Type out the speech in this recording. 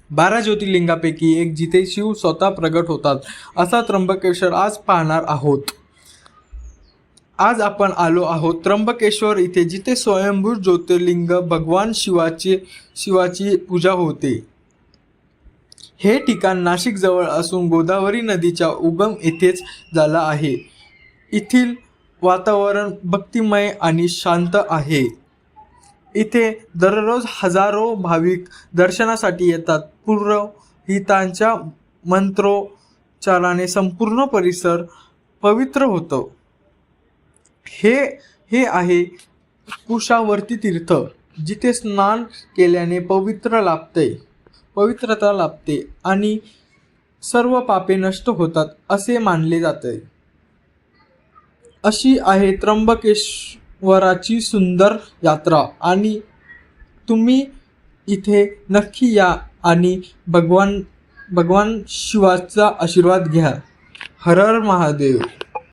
12 ज्योतिर्लिंगापैकी एक जिथे शिव स्वतः प्रगट होतात असा त्र्यंबकेश्वर आज पाहणार आहोत। आज आपण आलो आहोत त्र्यंबकेश्वर इथे, जिथे स्वयंभू ज्योतिर्लिंग भगवान शिवाची पूजा होते। हे ठिकाण नाशिक जवळ असून गोदावरी नदीच्या उगम येथेच झाला आहे। येथील वातावरण भक्तिमय आणि शांत आहे। इथे दररोज हजारो भाविक दर्शनासाठी येतात। पुरोहितांच्या मंत्रोच्चाराने संपूर्ण परिसर पवित्र होतो। हे आहे कुशावर्ती तीर्थ, जिथे स्नान केल्याने पवित्रता लाभते आणि सर्व पापे नष्ट होतात असे मानले जाते। अशी आहे त्र्यंबकेश्वराची सुंदर यात्रा आणि तुम्ही इथे नक्की या आणि भगवान शिवाचा आशीर्वाद घ्या। हर हर महादेव।